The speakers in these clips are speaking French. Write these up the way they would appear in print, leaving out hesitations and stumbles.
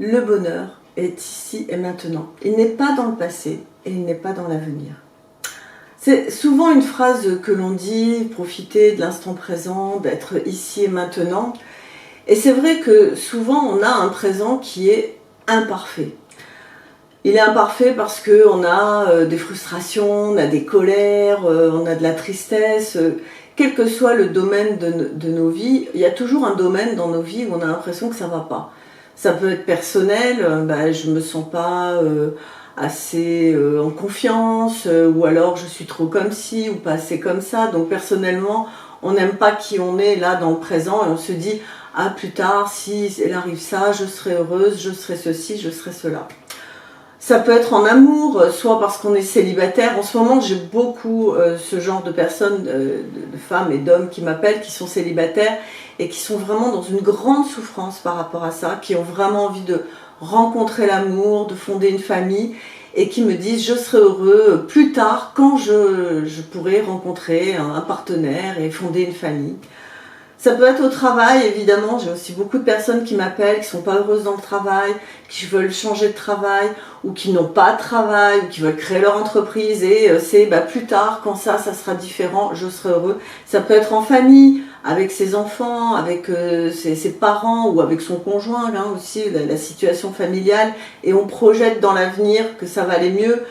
Le bonheur est ici et maintenant. Il n'est pas dans le passé et il n'est pas dans l'avenir. C'est souvent une phrase que l'on dit, profiter de l'instant présent, d'être ici et maintenant. Et c'est vrai que souvent on a un présent qui est imparfait. Il est imparfait parce qu'on a des frustrations, on a des colères, on a de la tristesse. Quel que soit le domaine de nos vies, il y a toujours un domaine dans nos vies où on a l'impression que ça ne va pas. Ça peut être personnel, je ne me sens pas assez en confiance, ou alors je suis trop comme ci ou pas assez comme ça. Donc personnellement, on n'aime pas qui on est là dans le présent et on se dit « Ah, plus tard, si il arrive ça, je serai heureuse, je serai ceci, je serai cela ». Ça peut être en amour, soit parce qu'on est célibataire. En ce moment, j'ai beaucoup ce genre de personnes, de femmes et d'hommes qui m'appellent, qui sont célibataires et qui sont vraiment dans une grande souffrance par rapport à ça, qui ont vraiment envie de rencontrer l'amour, de fonder une famille et qui me disent « je serai heureux plus tard quand je pourrai rencontrer un partenaire et fonder une famille ». Ça peut être au travail, évidemment, j'ai aussi beaucoup de personnes qui m'appellent, qui ne sont pas heureuses dans le travail, qui veulent changer de travail, ou qui n'ont pas de travail, ou qui veulent créer leur entreprise, et c'est plus tard, quand ça sera différent, je serai heureux. Ça peut être en famille, avec ses enfants, avec ses parents, ou avec son conjoint, aussi, la situation familiale, et on projette dans l'avenir que ça va aller mieux.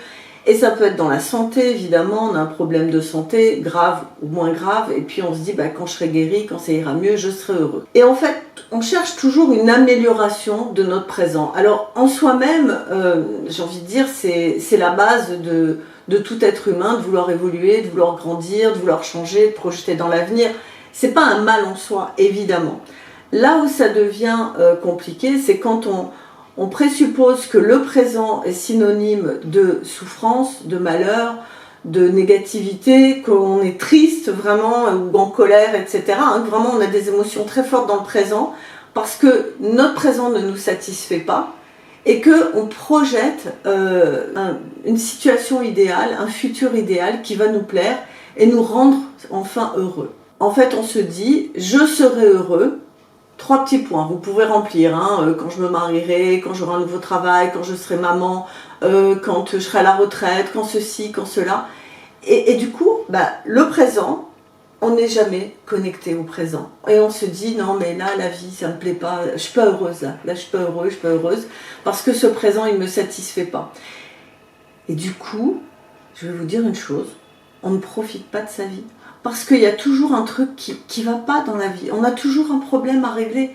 Et ça peut être dans la santé, évidemment, on a un problème de santé, grave ou moins grave, et puis on se dit, quand je serai guéri, quand ça ira mieux, je serai heureux. Et en fait, on cherche toujours une amélioration de notre présent. Alors, en soi-même, j'ai envie de dire, c'est la base de tout être humain, de vouloir évoluer, de vouloir grandir, de vouloir changer, de projeter dans l'avenir. C'est pas un mal en soi, évidemment. Là où ça devient compliqué, c'est quand on présuppose que le présent est synonyme de souffrance, de malheur, de négativité, qu'on est triste vraiment ou en colère, etc. Vraiment, on a des émotions très fortes dans le présent parce que notre présent ne nous satisfait pas et qu'on projette une situation idéale, un futur idéal qui va nous plaire et nous rendre enfin heureux. En fait, on se dit « je serai heureux ». 3 petits points, vous pouvez remplir, quand je me marierai, quand j'aurai un nouveau travail, quand je serai maman, quand je serai à la retraite, quand ceci, quand cela. Et du coup, le présent, on n'est jamais connecté au présent. Et on se dit, non mais là, la vie, ça me plaît pas, je suis pas heureuse là je suis pas heureux, je suis pas heureuse, parce que ce présent, il me satisfait pas. Et du coup, je vais vous dire une chose, on ne profite pas de sa vie. Parce qu'il y a toujours un truc qui va pas dans la vie. On a toujours un problème à régler.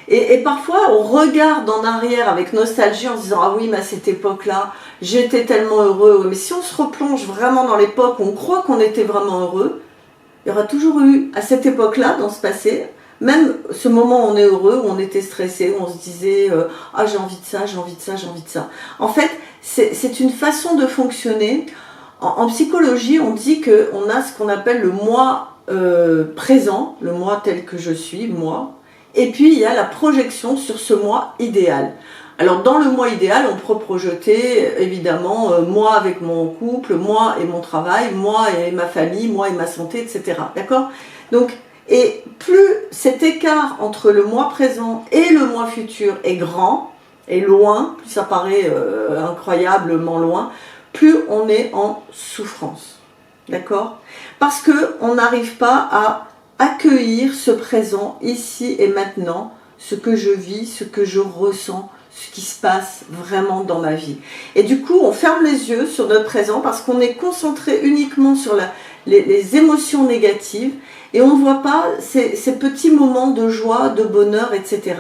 Et parfois, on regarde en arrière avec nostalgie en se disant « Ah oui, mais à cette époque-là, j'étais tellement heureux. » Mais si on se replonge vraiment dans l'époque où on croit qu'on était vraiment heureux, il y aura toujours eu, à cette époque-là, dans ce passé, même ce moment où on est heureux, où on était stressé, où on se disait « Ah, j'ai envie de ça, j'ai envie de ça, j'ai envie de ça. » En fait, c'est une façon de fonctionner. En psychologie, on dit qu'on a ce qu'on appelle le moi présent, le moi tel que je suis, moi, et puis il y a la projection sur ce moi idéal. Alors dans le moi idéal, on peut projeter évidemment moi avec mon couple, moi et mon travail, moi et ma famille, moi et ma santé, etc. D'accord ? Donc, et plus cet écart entre le moi présent et le moi futur est grand, et loin, plus ça paraît incroyablement loin, plus on est en souffrance, d'accord ? Parce qu'on n'arrive pas à accueillir ce présent, ici et maintenant, ce que je vis, ce que je ressens, ce qui se passe vraiment dans ma vie. Et du coup, on ferme les yeux sur notre présent parce qu'on est concentré uniquement sur les émotions négatives et on ne voit pas ces petits moments de joie, de bonheur, etc.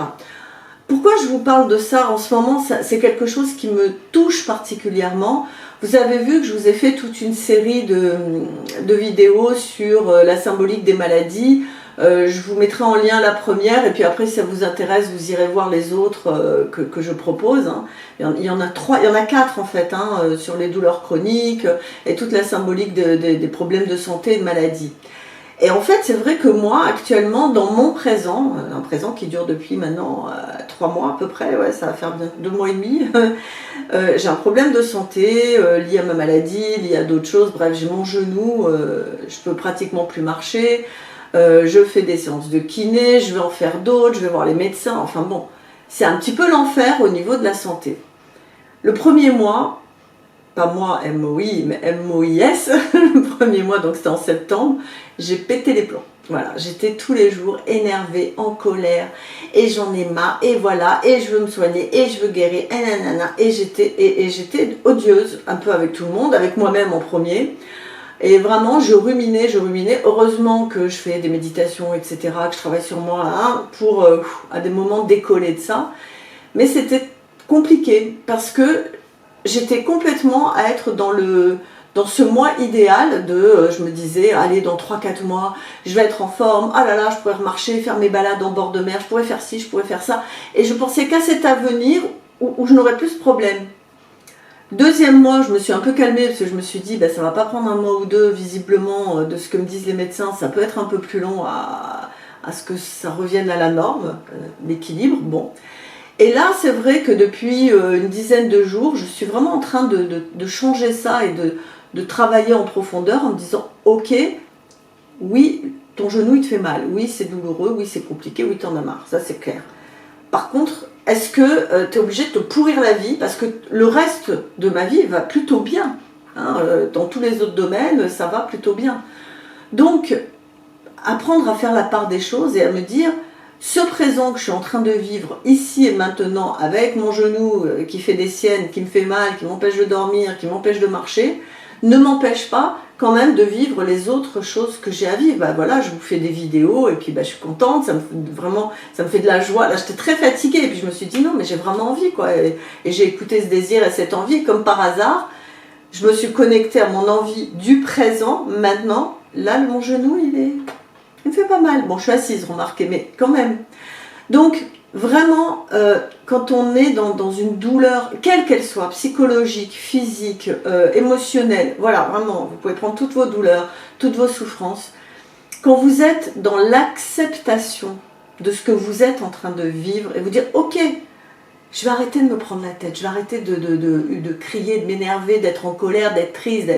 Pourquoi je vous parle de ça en ce moment ? C'est quelque chose qui me touche particulièrement. Vous avez vu que je vous ai fait toute une série de vidéos sur la symbolique des maladies. Je vous mettrai en lien la première et puis après si ça vous intéresse, vous irez voir les autres que je propose. Il y en a 4 en fait, sur les douleurs chroniques et toute la symbolique des problèmes de santé et de maladies. Et en fait, c'est vrai que moi, actuellement, dans mon présent, un présent qui dure depuis maintenant 3 mois à peu près, ouais, ça va faire 2 mois et demi, j'ai un problème de santé lié à ma maladie, lié à d'autres choses. Bref, j'ai mon genou, je peux pratiquement plus marcher, je fais des séances de kiné, je vais en faire d'autres, je vais voir les médecins, enfin bon. c'est un petit peu l'enfer au niveau de la santé. Le premier mois, pas moi MOI, mais MOIS, le premier mois, donc c'était en septembre, j'ai pété les plombs. Voilà, j'étais tous les jours énervée, en colère, et j'en ai marre, et voilà, et je veux me soigner, et je veux guérir, et nanana, et j'étais odieuse, un peu avec tout le monde, avec moi-même en premier. Et vraiment, je ruminais. Heureusement que je fais des méditations, etc., que je travaille sur moi hein, pour, à des moments, décoller de ça. Mais c'était compliqué parce que j'étais complètement à être dans ce mois idéal de, je me disais, allez, dans 3-4 mois, je vais être en forme, ah là là, je pourrais remarcher, faire mes balades en bord de mer, je pourrais faire ci, je pourrais faire ça. Et je pensais qu'à cet avenir où je n'aurais plus ce problème. Deuxième mois, je me suis un peu calmée parce que je me suis dit, ça va pas prendre un mois ou deux, visiblement, de ce que me disent les médecins, ça peut être un peu plus long à ce que ça revienne à la norme, l'équilibre, bon. Et là, c'est vrai que depuis une dizaine de jours, je suis vraiment en train de changer ça et de travailler en profondeur en me disant, ok, oui, ton genou il te fait mal, oui c'est douloureux, oui c'est compliqué, oui t'en as marre, ça c'est clair. Par contre, est-ce que tu es obligé de te pourrir la vie parce que le reste de ma vie va plutôt bien hein, dans tous les autres domaines, ça va plutôt bien. Donc, apprendre à faire la part des choses et à me dire, ce présent que je suis en train de vivre ici et maintenant avec mon genou qui fait des siennes, qui me fait mal, qui m'empêche de dormir, qui m'empêche de marcher, ne m'empêche pas quand même de vivre les autres choses que j'ai à vivre. Voilà, je vous fais des vidéos et puis je suis contente, ça me fait de la joie. Là, j'étais très fatiguée et puis je me suis dit non, mais j'ai vraiment envie quoi. Et j'ai écouté ce désir et cette envie comme par hasard. Je me suis connectée à mon envie du présent. Maintenant, là, mon genou, il me fait pas mal. Bon, je suis assise, remarquez, mais quand même. Donc, vraiment, quand on est dans une douleur, quelle qu'elle soit, psychologique, physique, émotionnelle, voilà, vraiment, vous pouvez prendre toutes vos douleurs, toutes vos souffrances. Quand vous êtes dans l'acceptation de ce que vous êtes en train de vivre et vous dire, ok, je vais arrêter de me prendre la tête, je vais arrêter de crier, de m'énerver, d'être en colère, d'être triste,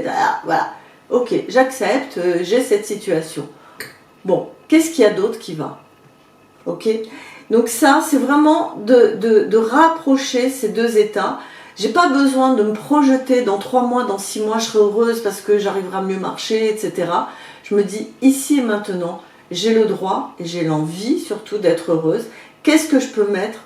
voilà. Ok, j'accepte, j'ai cette situation. Bon, qu'est-ce qu'il y a d'autre qui va? Ok? Donc ça, c'est vraiment de rapprocher ces deux états. J'ai pas besoin de me projeter dans 3 mois, dans 6 mois, je serai heureuse parce que j'arriverai à mieux marcher, etc. Je me dis, ici et maintenant, j'ai le droit et j'ai l'envie surtout d'être heureuse. Qu'est-ce que je peux mettre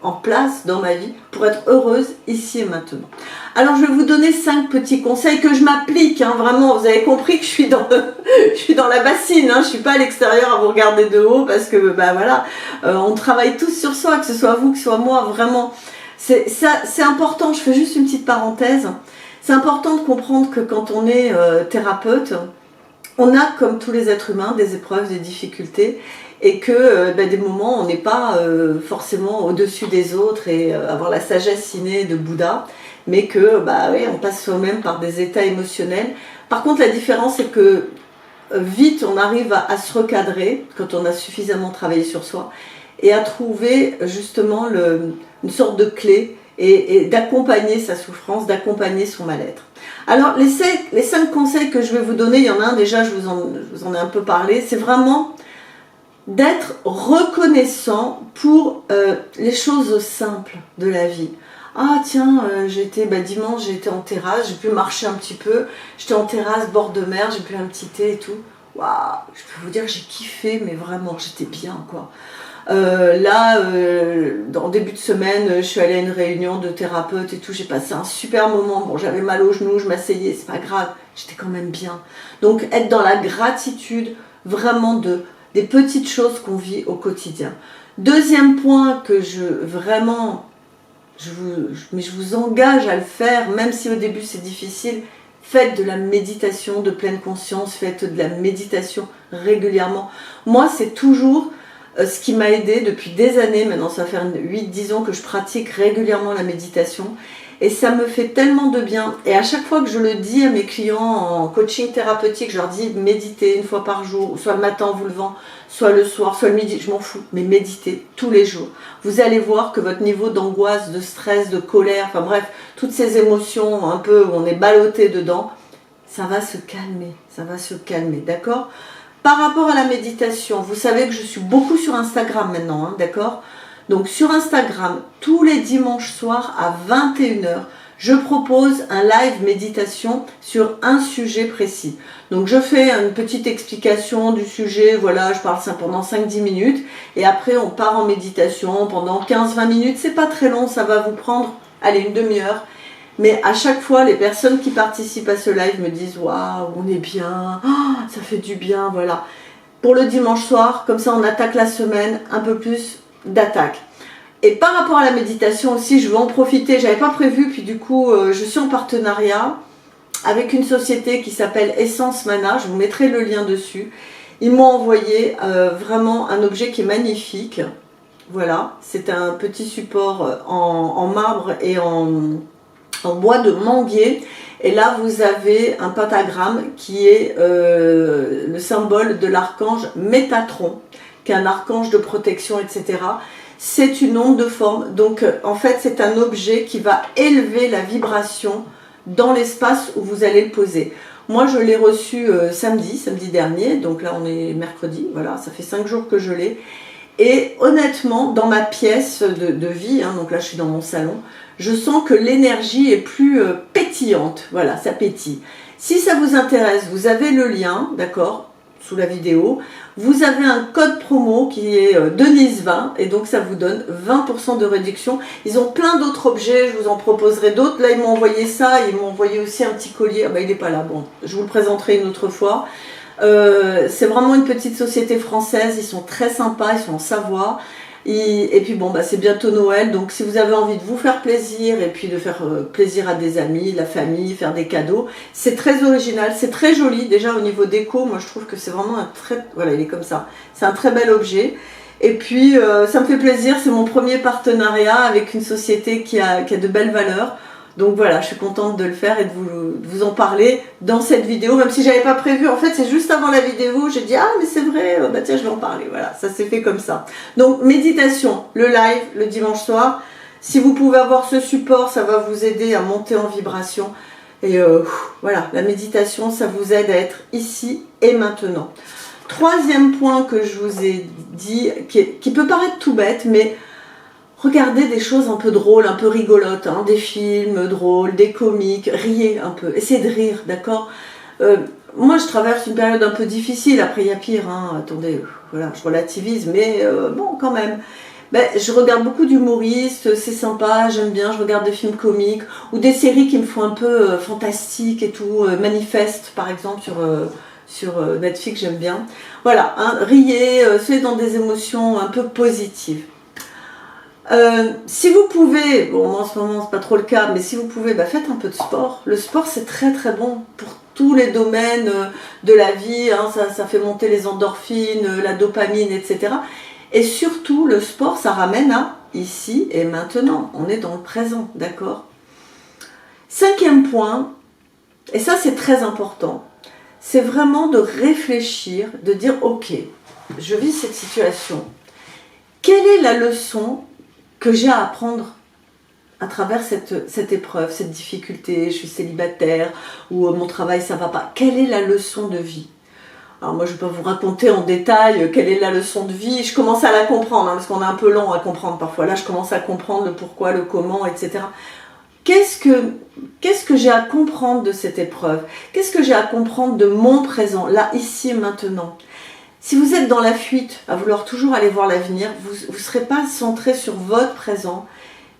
en place dans ma vie pour être heureuse ici et maintenant? Alors je vais vous donner 5 petits conseils que je m'applique, hein, vraiment, vous avez compris que je suis dans la bassine, hein, je suis pas à l'extérieur à vous regarder de haut parce que voilà, on travaille tous sur soi, que ce soit vous, que ce soit moi, vraiment, c'est important. Je fais juste une petite parenthèse, c'est important de comprendre que quand on est thérapeute, on a comme tous les êtres humains des épreuves, des difficultés et que des moments on n'est pas forcément au-dessus des autres et avoir la sagesse innée de Bouddha, mais que oui, on passe soi-même par des états émotionnels. Par contre, la différence c'est que vite on arrive à se recadrer quand on a suffisamment travaillé sur soi et à trouver justement une sorte de clé et d'accompagner sa souffrance, d'accompagner son mal-être. Alors les 5 conseils que je vais vous donner, il y en a un déjà, je vous en ai un peu parlé, c'est vraiment d'être reconnaissant pour les choses simples de la vie. Ah tiens, dimanche j'ai été en terrasse, j'ai pu marcher un petit peu, j'étais en terrasse, bord de mer, j'ai bu un petit thé et tout. Waouh, je peux vous dire que j'ai kiffé, mais vraiment, j'étais bien quoi. En début de semaine, je suis allée à une réunion de thérapeutes et tout, j'ai passé un super moment. Bon, j'avais mal aux genoux, je m'asseyais, c'est pas grave, j'étais quand même bien. Donc, être dans la gratitude, vraiment des petites choses qu'on vit au quotidien. Deuxième point que je vous engage à le faire, même si au début c'est difficile, faites de la méditation de pleine conscience, faites de la méditation régulièrement. Moi, c'est toujours ce qui m'a aidé depuis des années, maintenant ça va faire 8-10 ans que je pratique régulièrement la méditation et ça me fait tellement de bien. Et à chaque fois que je le dis à mes clients en coaching thérapeutique, je leur dis méditez 1 fois par jour, soit le matin en vous levant, soit le soir, soit le midi, je m'en fous, mais méditez tous les jours. Vous allez voir que votre niveau d'angoisse, de stress, de colère, enfin bref, toutes ces émotions un peu où on est ballotté dedans, ça va se calmer, d'accord ? Par rapport à la méditation, vous savez que je suis beaucoup sur Instagram maintenant, hein, d'accord ? Donc sur Instagram, tous les dimanches soirs à 21h, je propose un live méditation sur un sujet précis. Donc je fais une petite explication du sujet, voilà, je parle ça pendant 5-10 minutes et après on part en méditation pendant 15-20 minutes, c'est pas très long, ça va vous prendre, allez, une demi-heure. Mais à chaque fois, les personnes qui participent à ce live me disent « Waouh, on est bien, oh, ça fait du bien, voilà ». Pour le dimanche soir, comme ça on attaque la semaine, un peu plus d'attaque. Et par rapport à la méditation aussi, je vais en profiter, j'avais pas prévu, puis du coup, je suis en partenariat avec une société qui s'appelle Essence Mana, je vous mettrai le lien dessus. Ils m'ont envoyé vraiment un objet qui est magnifique. Voilà, c'est un petit support en marbre et en bois de manguier. Et là, vous avez un pentagramme qui est le symbole de l'archange Métatron, qui est un archange de protection, etc. C'est une onde de forme. Donc, en fait, c'est un objet qui va élever la vibration dans l'espace où vous allez le poser. Moi, je l'ai reçu samedi dernier. Donc là, on est mercredi. Voilà, ça fait 5 jours que je l'ai. Et honnêtement, dans ma pièce de vie, hein, donc là, je suis dans mon salon, je sens que l'énergie est plus pétillante. Voilà, ça pétille. Si ça vous intéresse, vous avez le lien, d'accord, sous la vidéo. Vous avez un code promo qui est Denise20 et donc ça vous donne 20% de réduction. Ils ont plein d'autres objets, je vous en proposerai d'autres. Là, ils m'ont envoyé ça, ils m'ont envoyé aussi un petit collier. Ah bah, il n'est pas là, bon, je vous le présenterai une autre fois. C'est vraiment une petite société française, ils sont très sympas, ils sont en Savoie. Et puis bon, bah, c'est bientôt Noël, donc si vous avez envie de vous faire plaisir et puis de faire plaisir à des amis, la famille, faire des cadeaux, c'est très original, c'est très joli. Déjà au niveau déco, moi je trouve que c'est vraiment un très... Voilà, il est comme ça. C'est un très bel objet. Et puis ça me fait plaisir, c'est mon premier partenariat avec une société qui a de belles valeurs. Donc voilà, je suis contente de le faire et de vous en parler dans cette vidéo, même si j'avais pas prévu. En fait, c'est juste avant la vidéo, j'ai dit « Ah, mais c'est vrai, bah tiens, je vais en parler. » Voilà, ça s'est fait comme ça. Donc, méditation, le live, le dimanche soir. Si vous pouvez avoir ce support, ça va vous aider à monter en vibration. Et voilà, la méditation, ça vous aide à être ici et maintenant. Troisième point que je vous ai dit, qui peut paraître tout bête, mais... Regardez des choses un peu drôles, un peu rigolotes, hein, des films drôles, des comiques, riez un peu, essayez de rire, d'accord. Moi, je traverse une période un peu difficile, après il y a pire, hein, attendez, voilà, je relativise, mais bon, quand même. Ben, je regarde beaucoup d'humoristes, c'est sympa, j'aime bien, je regarde des films comiques, ou des séries qui me font un peu fantastique et tout, Manifeste, par exemple, sur Netflix, j'aime bien. Voilà, hein, riez, soyez dans des émotions un peu positives. Si vous pouvez, bon moi en ce moment c'est pas trop le cas, mais si vous pouvez, bah, faites un peu de sport. Le sport c'est très très bon pour tous les domaines de la vie, hein, ça fait monter les endorphines, la dopamine, etc. Et surtout le sport ça ramène à ici et maintenant, on est dans le présent, d'accord. Cinquième point, et ça c'est très important, c'est vraiment de réfléchir, de dire ok, je vis cette situation, quelle est la leçon que j'ai à apprendre à travers cette épreuve, cette difficulté, je suis célibataire, ou mon travail ça va pas. Quelle est la leçon de vie? Alors moi je ne vais pas vous raconter en détail quelle est la leçon de vie, je commence à la comprendre, hein, parce qu'on est un peu lent à comprendre parfois. Là je commence à comprendre le pourquoi, le comment, etc. Qu'est-ce que j'ai à comprendre de cette épreuve? Qu'est-ce que j'ai à comprendre de mon présent, là, ici et maintenant? Si vous êtes dans la fuite, à vouloir toujours aller voir l'avenir, vous ne serez pas centré sur votre présent.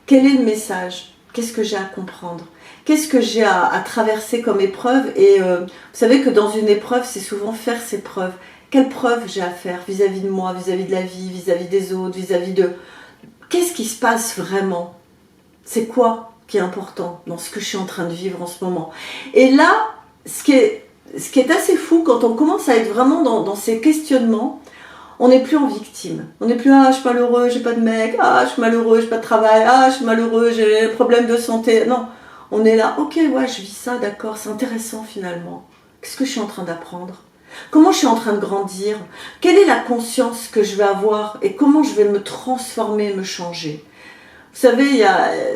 Quel est le message? Qu'est-ce que j'ai à comprendre? Qu'est-ce que j'ai à traverser comme épreuve? Et vous savez que dans une épreuve, c'est souvent faire ses preuves. Quelles preuves j'ai à faire vis-à-vis de moi, vis-à-vis de la vie, vis-à-vis des autres, vis-à-vis de... Qu'est-ce qui se passe vraiment? C'est quoi qui est important dans ce que je suis en train de vivre en ce moment? Et là, ce qui est assez fou, quand on commence à être vraiment dans ces questionnements, on n'est plus en victime. On n'est plus « Ah, je suis malheureux, j'ai pas de mec. Ah, je suis malheureux, j'ai pas de travail. Ah, je suis malheureux, j'ai des problèmes de santé. » Non, on est là « Ok, ouais, je vis ça, d'accord, c'est intéressant finalement. Qu'est-ce que je suis en train d'apprendre? Comment je suis en train de grandir? Quelle est la conscience que je vais avoir? Et comment je vais me transformer, me changer ?» Vous savez,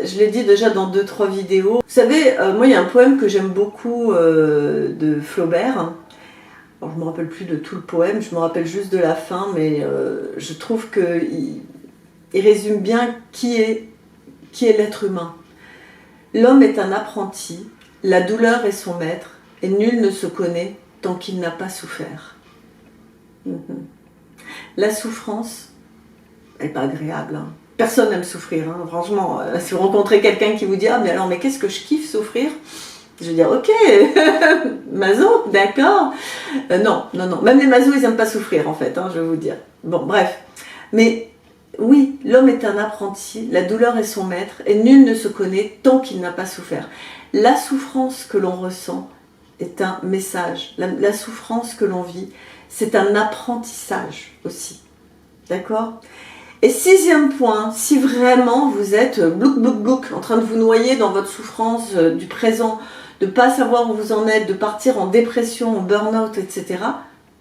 je l'ai dit déjà dans 2-3 vidéos, vous savez, moi il y a un poème que j'aime beaucoup de Flaubert. Alors, je ne me rappelle plus de tout le poème, je me rappelle juste de la fin, mais je trouve que il résume bien qui est l'être humain. L'homme est un apprenti, la douleur est son maître, et nul ne se connaît tant qu'il n'a pas souffert. La souffrance, elle n'est pas agréable. Hein. Personne n'aime souffrir, hein. Franchement. Si vous rencontrez quelqu'un qui vous dit « Ah, mais alors, mais qu'est-ce que je kiffe souffrir ?» Je vais dire « Ok, maso, d'accord. » Non. Même les masos, ils n'aiment pas souffrir, en fait, hein, je vais vous dire. Bon, bref. Mais oui, l'homme est un apprenti, la douleur est son maître, et nul ne se connaît tant qu'il n'a pas souffert. La souffrance que l'on ressent est un message. La souffrance que l'on vit, c'est un apprentissage aussi. D'accord ? Et 6e point, si vraiment vous êtes blouk, en train de vous noyer dans votre souffrance du présent, de ne pas savoir où vous en êtes, de partir en dépression, en burn-out, etc.,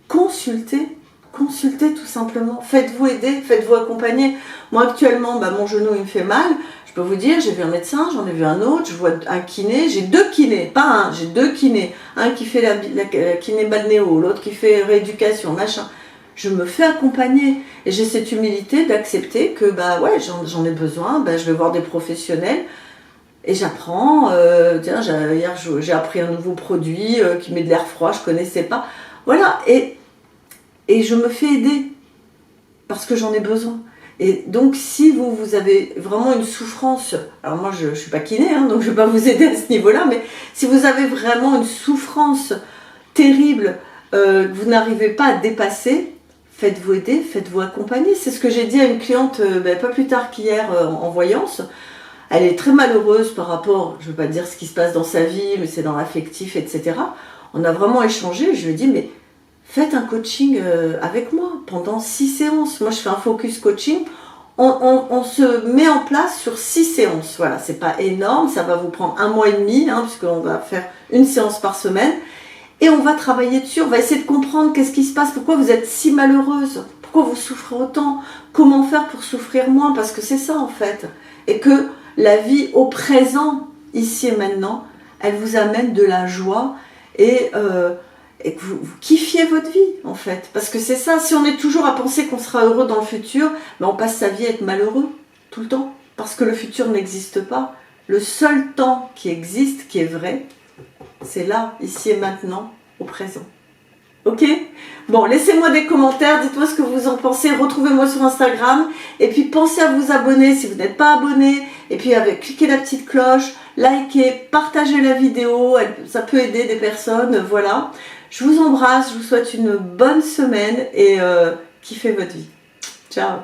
consultez tout simplement. Faites-vous aider, faites-vous accompagner. Moi actuellement, mon genou il me fait mal. Je peux vous dire, j'ai vu un médecin, j'en ai vu un autre, je vois un kiné, j'ai 2 kinés, pas un, j'ai 2 kinés. Un qui fait la kiné balnéo, l'autre qui fait rééducation, machin. Je me fais accompagner et j'ai cette humilité d'accepter que j'en ai besoin, je vais voir des professionnels et j'apprends. Hier j'ai appris un nouveau produit qui met de l'air froid, je connaissais pas. Voilà, et je me fais aider parce que j'en ai besoin. Et donc si vous avez vraiment une souffrance, alors moi je suis pas kiné, hein, donc je vais pas vous aider à ce niveau-là, mais si vous avez vraiment une souffrance terrible que vous n'arrivez pas à dépasser, faites-vous aider, faites-vous accompagner. C'est ce que j'ai dit à une cliente pas plus tard qu'hier en voyance. Elle est très malheureuse par rapport, je ne veux pas dire ce qui se passe dans sa vie, mais c'est dans l'affectif, etc. On a vraiment échangé. Je lui ai dit, mais faites un coaching avec moi pendant 6 séances. Moi, je fais un focus coaching. On se met en place sur 6 séances. Voilà, c'est pas énorme. Ça va vous prendre 1 mois et demi, puisqu'on va faire une séance par semaine. Et on va travailler dessus, on va essayer de comprendre qu'est-ce qui se passe, pourquoi vous êtes si malheureuse, pourquoi vous souffrez autant, comment faire pour souffrir moins, parce que c'est ça en fait. Et que la vie au présent, ici et maintenant, elle vous amène de la joie et que vous kiffiez votre vie en fait. Parce que c'est ça, si on est toujours à penser qu'on sera heureux dans le futur, on passe sa vie à être malheureux tout le temps. Parce que le futur n'existe pas. Le seul temps qui existe, qui est vrai, c'est là, ici et maintenant, au présent. Ok ? Bon, laissez-moi des commentaires, dites-moi ce que vous en pensez, retrouvez-moi sur Instagram, et puis pensez à vous abonner si vous n'êtes pas abonné, et puis cliquez la petite cloche, likez, partagez la vidéo, ça peut aider des personnes, voilà. Je vous embrasse, je vous souhaite une bonne semaine, et kiffez votre vie. Ciao.